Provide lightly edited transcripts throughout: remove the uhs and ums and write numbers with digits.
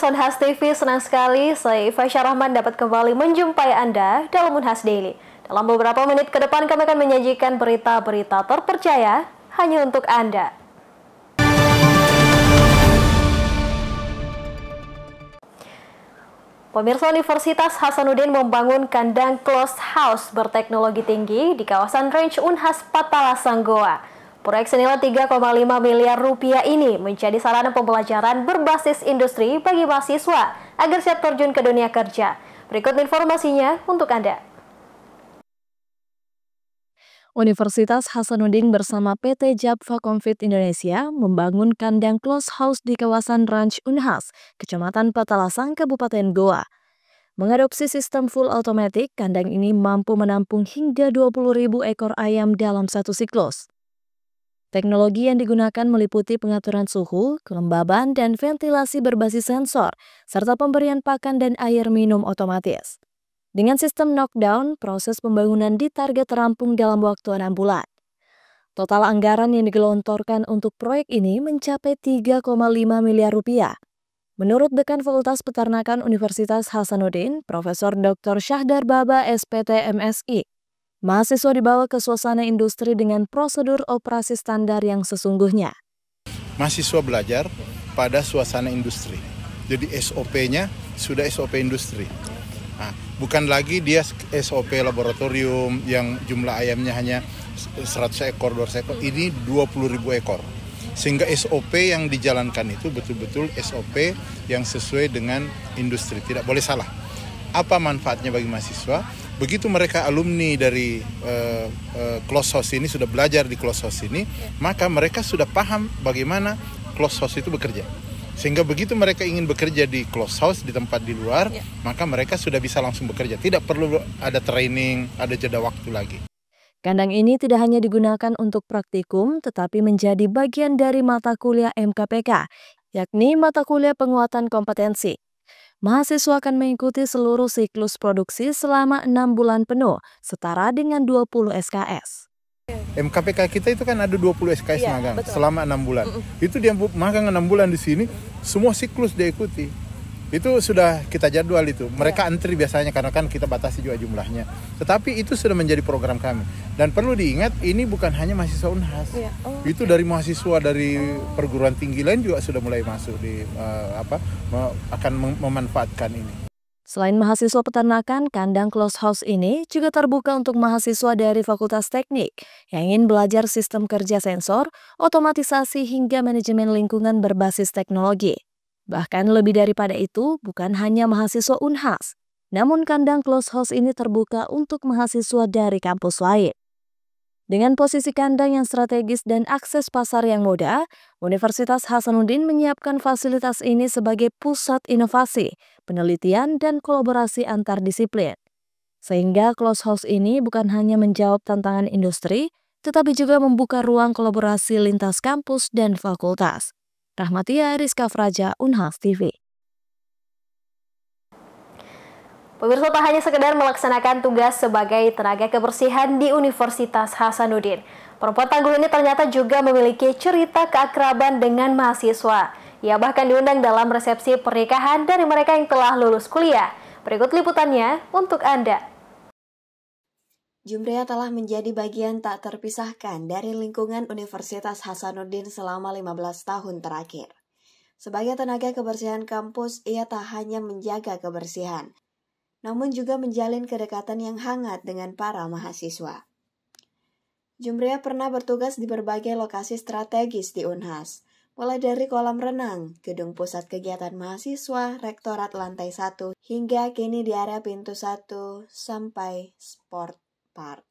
Pemirsa Unhas TV, senang sekali saya Iva Syarahman dapat kembali menjumpai Anda dalam Unhas Daily. Dalam beberapa menit ke depan kami akan menyajikan berita-berita terpercaya hanya untuk Anda. Pemirsa, Universitas Hasanuddin membangun kandang closed house berteknologi tinggi di kawasan Range Unhas Patalasang Goa. Proyek senilai 3,5 miliar rupiah ini menjadi sarana pembelajaran berbasis industri bagi mahasiswa agar siap terjun ke dunia kerja. Berikut informasinya untuk Anda. Universitas Hasanuddin bersama PT Japfa Confit Indonesia membangun kandang closed house di kawasan Ranch Unhas, Kecamatan Patalasang, Kabupaten Goa. Mengadopsi sistem full automatic, kandang ini mampu menampung hingga 20.000 ekor ayam dalam satu siklus. Teknologi yang digunakan meliputi pengaturan suhu, kelembaban, dan ventilasi berbasis sensor, serta pemberian pakan dan air minum otomatis. Dengan sistem knockdown, proses pembangunan ditarget rampung dalam waktu 6 bulan. Total anggaran yang digelontorkan untuk proyek ini mencapai 3,5 miliar rupiah. Menurut Dekan Fakultas Peternakan Universitas Hasanuddin, Profesor Dr. Syahdar Baba SPT MSI, mahasiswa dibawa ke suasana industri dengan prosedur operasi standar yang sesungguhnya. Mahasiswa belajar pada suasana industri. Jadi SOP-nya sudah SOP industri. Nah, bukan lagi dia SOP laboratorium yang jumlah ayamnya hanya 100 ekor, 200 ekor. Ini 20.000 ekor. Sehingga SOP yang dijalankan itu betul-betul SOP yang sesuai dengan industri. Tidak boleh salah. Apa manfaatnya bagi mahasiswa? Begitu mereka alumni dari closed house ini, sudah belajar di closed house ini, maka mereka sudah paham bagaimana closed house itu bekerja. Sehingga begitu mereka ingin bekerja di closed house, di tempat di luar, maka mereka sudah bisa langsung bekerja. Tidak perlu ada training, ada jeda waktu lagi. Kandang ini tidak hanya digunakan untuk praktikum, tetapi menjadi bagian dari mata kuliah MKPK, yakni mata kuliah penguatan kompetensi. Mahasiswa akan mengikuti seluruh siklus produksi selama 6 bulan penuh, setara dengan 20 SKS. MKPK kita itu kan ada 20 SKS magang selama 6 bulan. Itu dia magang 6 bulan di sini, semua siklus dia ikuti. Itu sudah kita jadwal itu. Mereka antri biasanya karena kan kita batasi juga jumlahnya. Tetapi itu sudah menjadi program kami. Dan perlu diingat ini bukan hanya mahasiswa Unhas. Itu dari mahasiswa dari perguruan tinggi lain juga sudah mulai masuk di akan memanfaatkan ini. Selain mahasiswa peternakan, kandang closed house ini juga terbuka untuk mahasiswa dari Fakultas Teknik yang ingin belajar sistem kerja sensor, otomatisasi hingga manajemen lingkungan berbasis teknologi. Bahkan lebih daripada itu, bukan hanya mahasiswa Unhas, namun kandang closed house ini terbuka untuk mahasiswa dari kampus lain. Dengan posisi kandang yang strategis dan akses pasar yang mudah, Universitas Hasanuddin menyiapkan fasilitas ini sebagai pusat inovasi, penelitian, dan kolaborasi antar disiplin. Sehingga closed house ini bukan hanya menjawab tantangan industri, tetapi juga membuka ruang kolaborasi lintas kampus dan fakultas. Rahmatia Rizka Fraja, Unhas TV. Pemirsa, tak hanya sekedar melaksanakan tugas sebagai tenaga kebersihan di Universitas Hasanuddin, perempuan tangguh ini ternyata juga memiliki cerita keakraban dengan mahasiswa. Ia bahkan diundang dalam resepsi pernikahan dari mereka yang telah lulus kuliah. Berikut liputannya untuk Anda. Jumria telah menjadi bagian tak terpisahkan dari lingkungan Universitas Hasanuddin selama 15 tahun terakhir. Sebagai tenaga kebersihan kampus, ia tak hanya menjaga kebersihan, namun juga menjalin kedekatan yang hangat dengan para mahasiswa. Jumria pernah bertugas di berbagai lokasi strategis di Unhas, mulai dari kolam renang, gedung pusat kegiatan mahasiswa, rektorat lantai 1, hingga kini di area pintu 1 sampai sport park.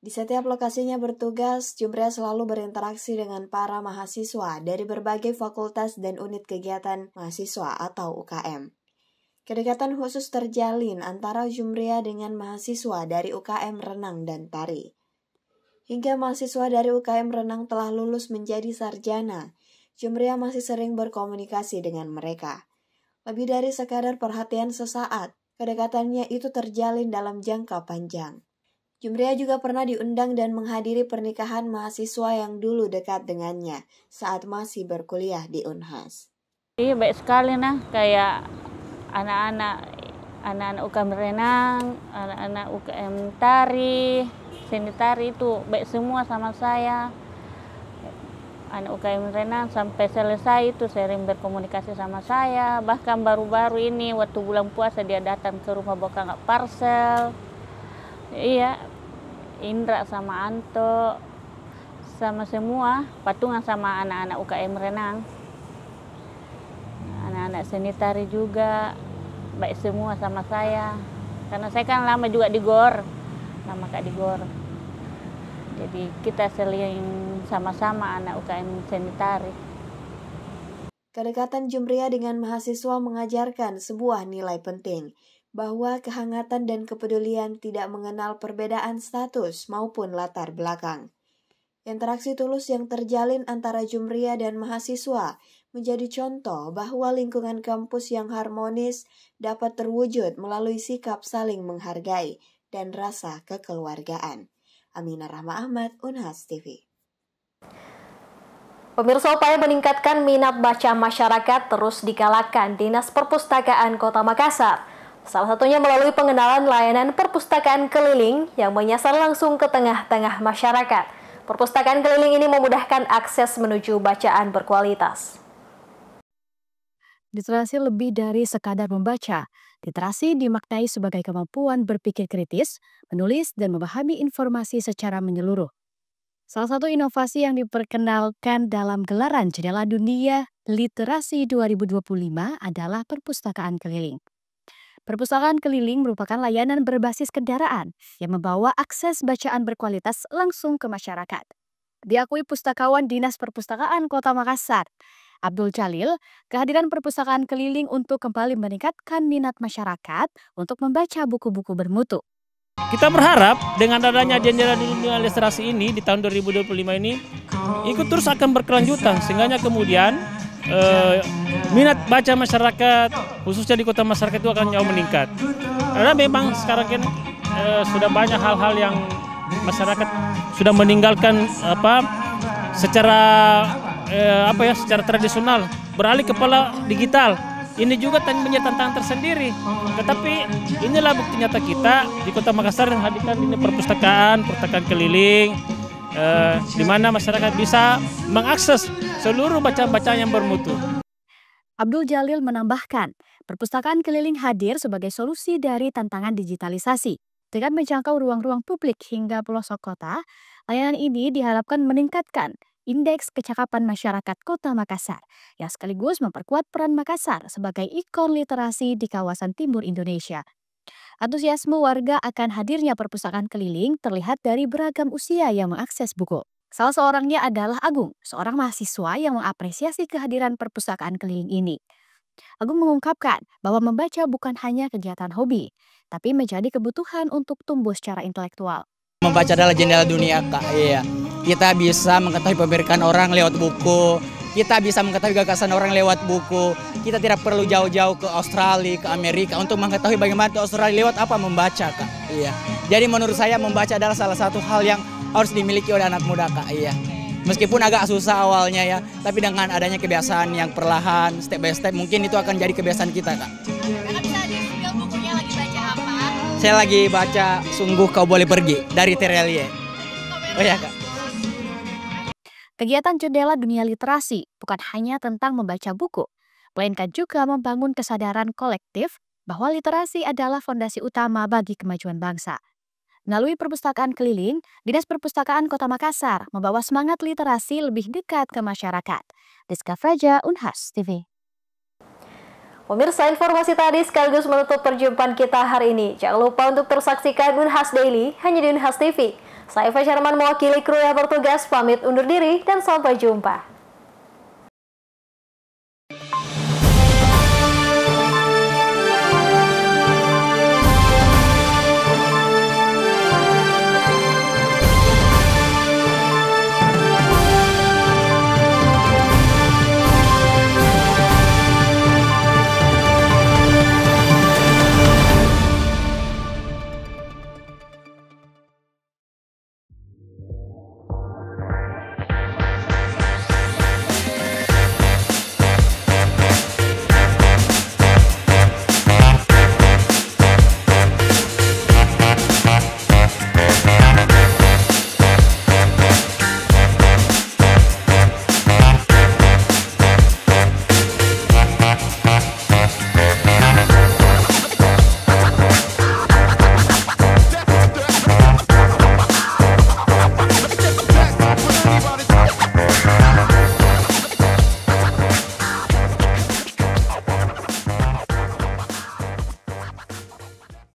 Di setiap lokasinya bertugas, Jumria selalu berinteraksi dengan para mahasiswa dari berbagai fakultas dan unit kegiatan mahasiswa atau UKM. Kedekatan khusus terjalin antara Jumria dengan mahasiswa dari UKM Renang dan Tari. Hingga mahasiswa dari UKM Renang telah lulus menjadi sarjana, Jumria masih sering berkomunikasi dengan mereka. Lebih dari sekadar perhatian sesaat, kedekatannya itu terjalin dalam jangka panjang. Jumria juga pernah diundang dan menghadiri pernikahan mahasiswa yang dulu dekat dengannya saat masih berkuliah di Unhas. Iya baik sekali nah, kayak anak-anak UKM renang, anak-anak UKM tari, seni tari itu baik semua sama saya. Anak UKM renang sampai selesai itu sering berkomunikasi sama saya. Bahkan baru-baru ini waktu bulan puasa dia datang ke rumah bawa parcel. Iya, Indra sama Anto sama semua patungan sama anak-anak UKM renang. Anak-anak seni tari juga baik semua sama saya. Karena saya kan lama juga di GOR, lama Kak di GOR. Jadi kita seling sama-sama anak UKM seni tari. Kedekatan Jumria dengan mahasiswa mengajarkan sebuah nilai penting, bahwa kehangatan dan kepedulian tidak mengenal perbedaan status maupun latar belakang. Interaksi tulus yang terjalin antara Jumria dan mahasiswa menjadi contoh bahwa lingkungan kampus yang harmonis dapat terwujud melalui sikap saling menghargai dan rasa kekeluargaan. Aminah Rahma Ahmad, Unhas TV. Pemirsa, upaya meningkatkan minat baca masyarakat terus digalakan Dinas Perpustakaan Kota Makassar. Salah satunya melalui pengenalan layanan perpustakaan keliling yang menyasar langsung ke tengah-tengah masyarakat. Perpustakaan keliling ini memudahkan akses menuju bacaan berkualitas. Literasi lebih dari sekadar membaca. Literasi dimaknai sebagai kemampuan berpikir kritis, menulis, dan memahami informasi secara menyeluruh. Salah satu inovasi yang diperkenalkan dalam gelaran Jendela Dunia Literasi 2025 adalah perpustakaan keliling. Perpustakaan keliling merupakan layanan berbasis kendaraan yang membawa akses bacaan berkualitas langsung ke masyarakat. Diakui pustakawan Dinas Perpustakaan Kota Makassar, Abdul Jalil, kehadiran perpustakaan keliling untuk kembali meningkatkan minat masyarakat untuk membaca buku-buku bermutu. Kita berharap dengan adanya Jendela Dunia Literasi ini di tahun 2025 ini ikut terus akan berkelanjutan, sehingga kemudian minat baca masyarakat khususnya di kota masyarakat itu akan jauh meningkat. Karena memang sekarang kan sudah banyak hal-hal yang masyarakat sudah meninggalkan secara tradisional, beralih kepada digital. Ini juga menjadi tantangan tersendiri. Tetapi inilah bukti nyata kita di Kota Makassar yang hadirkan ini perpustakaan keliling, di mana masyarakat bisa mengakses seluruh bacaan-bacaan yang bermutu. Abdul Jalil menambahkan, perpustakaan keliling hadir sebagai solusi dari tantangan digitalisasi. Dengan menjangkau ruang-ruang publik hingga pelosok kota, layanan ini diharapkan meningkatkan indeks kecakapan masyarakat Kota Makassar, yang sekaligus memperkuat peran Makassar sebagai ikon literasi di kawasan timur Indonesia. Antusiasme warga akan hadirnya perpustakaan keliling terlihat dari beragam usia yang mengakses buku. Salah seorangnya adalah Agung, seorang mahasiswa yang mengapresiasi kehadiran perpustakaan keliling ini. Agung mengungkapkan bahwa membaca bukan hanya kegiatan hobi, tapi menjadi kebutuhan untuk tumbuh secara intelektual. Membaca adalah jendela dunia, Kak. Iya. Kita bisa mengetahui pemikiran orang lewat buku. Kita bisa mengetahui gagasan orang lewat buku. Kita tidak perlu jauh-jauh ke Australia, ke Amerika untuk mengetahui bagaimana ke Australia lewat apa membaca, Kak. Iya. Jadi menurut saya membaca adalah salah satu hal yang harus dimiliki oleh anak muda, Kak. Iya. Meskipun agak susah awalnya ya, tapi dengan adanya kebiasaan yang perlahan, step by step, mungkin itu akan jadi kebiasaan kita, Kak. Kakak bisa di-spill bukunya lagi baca apa? Saya lagi baca Sungguh Kau Boleh Pergi dari Terelie. Oh ya, Kak. Kegiatan Jendela Dunia Literasi bukan hanya tentang membaca buku, melainkan juga membangun kesadaran kolektif bahwa literasi adalah fondasi utama bagi kemajuan bangsa. Melalui perpustakaan keliling, Dinas Perpustakaan Kota Makassar membawa semangat literasi lebih dekat ke masyarakat. Rizka Fraja, Unhas TV. Pemirsa, informasi tadi sekaligus menutup perjumpaan kita hari ini. Jangan lupa untuk terus saksikan Unhas Daily hanya di Unhas TV. Saya Eva Sharman mewakili kru yang bertugas pamit undur diri dan sampai jumpa.